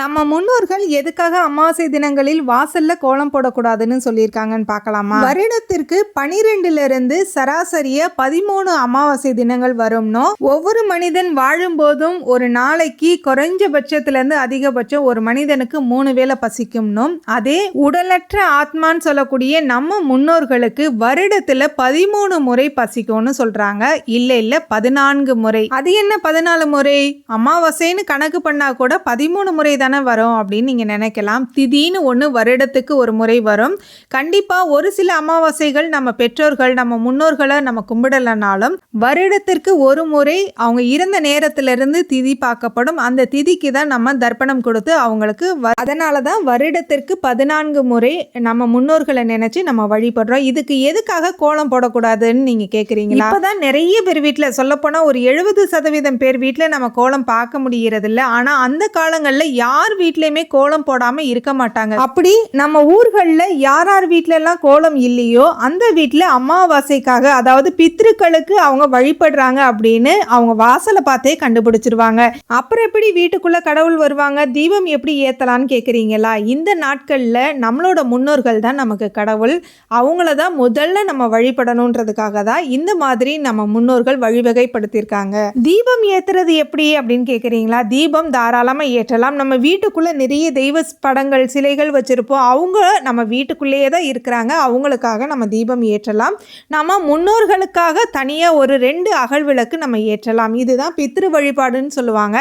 நம்ம முன்னோர்கள் எதுக்காக அமாவாசை தினங்களில் வாசல்ல கோலம் போடக்கூடாதுன்னு சொல்லியிருக்காங்கன்னு பார்க்கலாமா? வருடத்திற்கு 12ல இருந்து சராசரியா 13 அமாவாசை தினங்கள் வரும்னோ, ஒவ்வொரு மனிதன் வாழும் போதும் ஒரு நாளைக்கு குறைஞ்சபட்சத்துல இருந்து அதிகபட்சம் ஒரு மனிதனுக்கு 3 வேளை பசிக்கும்னும், அதே உடலற்ற ஆத்மான்னு சொல்லக்கூடிய நம்ம முன்னோர்களுக்கு வருடத்துல 13 முறை பசிக்கும்னு சொல்றாங்க. இல்ல 14 முறை. அது என்ன 14 முறை? அமாவாசைன்னு கணக்கு பண்ணா கூட 13 முறை தானே வரும் அப்படின்னு நீங்க நினைக்கலாம். திதின்னு ஒன்று வருடத்துக்கு ஒரு முறை வரும். கண்டிப்பா ஒரு சில அமாவாசைகள் நம்ம பெற்றோர்கள் நம்ம முன்னோர்களை நம்ம கும்பிடலனாலும் வருடத்திற்கு ஒரு முறை அவங்க இருந்த நேரத்திலிருந்து திதி பார்க்கப்படும். அந்த திதிக்கு தான் நம்ம தர்ப்பணம் கொடுத்து அவங்களுக்கு அதனால தான் வருடத்திற்கு 14 முறை நம்ம முன்னோர்களை நினைச்சு நம்ம வழிபடுறோம். இதுக்கு எதுக்காக கோலம் போடக்கூடாதுன்னு நீங்க கேட்குறீங்களா? இப்போதான் நிறைய பேர் வீட்டில் சொல்லப்போனா ஒரு 70% பேர் வீட்டில் நம்ம கோலம் பார்க்க முடியறது இல்லை. ஆனால் அந்த காலங்களில் யார் வீட்லயுமே கோலம் போடாம இருக்க மாட்டாங்க. அப்படி நம்ம ஊர்களில் யார் வீட்ல எல்லாம் கோலம் இல்லையோ அந்த வீட்டில் அமாவாசைக்காக, அதாவது பித்ருக்களுக்கு அவங்க வழிபடுறாங்க அப்படின்னு அவங்க வாசலை பார்த்தே கண்டுபிடிச்சிருவாங்க. அப்புறம் எப்படி வீட்டுக்குள்ள கடவுள் வருவாங்க? தீபம் எப்படி ஏத்தலான்னு கேட்குறீங்களா? இந்த நாட்கள்ல நம்மளோட முன்னோர்கள் தான் நமக்கு கடவுள். அவங்கள தான் முதல்ல நம்ம வழிபடணுன்றதுக்காக தான் இந்த மாதிரி நம்ம முன்னோர்கள் வழிவகைப்படுத்தியிருக்காங்க. தீபம் ஏத்துறது எப்படி அப்படின்னு கேட்குறீங்களா? தீபம் தாராளமாக ஏற்றலாம். நம்ம வீட்டுக்குள்ளே நிறைய தெய்வ படங்கள் சிலைகள் வச்சுருப்போம். அவங்க நம்ம வீட்டுக்குள்ளேயே தான் இருக்கிறாங்க. அவங்களுக்காக நம்ம தீபம் ஏற்றலாம். நம்ம முன்னோர்களுக்காக தனியாக ஒரு 2 அகல் விளக்கு நம்ம ஏற்றலாம். இதுதான் பித்ரு வழிபாடுன்னு சொல்லுவாங்க.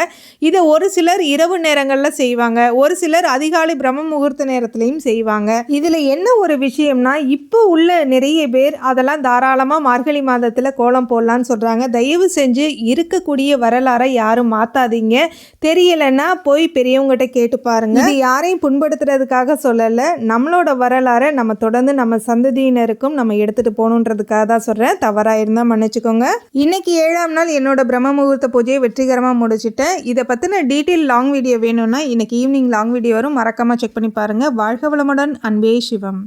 இதை ஒரு சிலர் இரவு நேரங்களில் செய்வாங்க, ஒரு சிலர் அதிகாலை பிரம்ம முகூர்த்த நேரத்துலையும் செய்வாங்க. இதில் என்ன ஒரு விஷயம்னா, இப்போ உள்ள நிறைய பேர் அதெல்லாம் தாராளமாக மார்கழி மாதத்தில் கோலம் போடலான்னு சொல்கிறாங்க. தயவு செஞ்சு இருக்கக்கூடிய வரலாறை யாரும் மாற்றாதீங்க. தெரியலைன்னா போய் பெரியவங்ககிட்ட கேட்டு பாருங்க. இது யாரையும் புண்படுத்துறதுக்காக சொல்லலை. நம்மளோட வரலாறை நம்ம தொடர்ந்து நம்ம சந்ததியினருக்கும் நம்ம எடுத்துட்டு போகணுன்றதுக்காக தான் சொல்றேன். தவறா இருந்தால் மன்னிச்சுக்கோங்க. இன்னைக்கு 7ஆம் நாள் என்னோட பிரம்ம முகூர்த்த பூஜையை வெற்றிகரமாக முடிச்சுட்டேன். இதை பற்றின டீட்டெயில் லாங் வீடியோ வேணும்னா இன்னைக்கு ஈவினிங் லாங் வீடியோ வரும். மறக்காம செக் பண்ணி பாருங்க. வாழ்க வளமுடன். அன்பே சிவம்.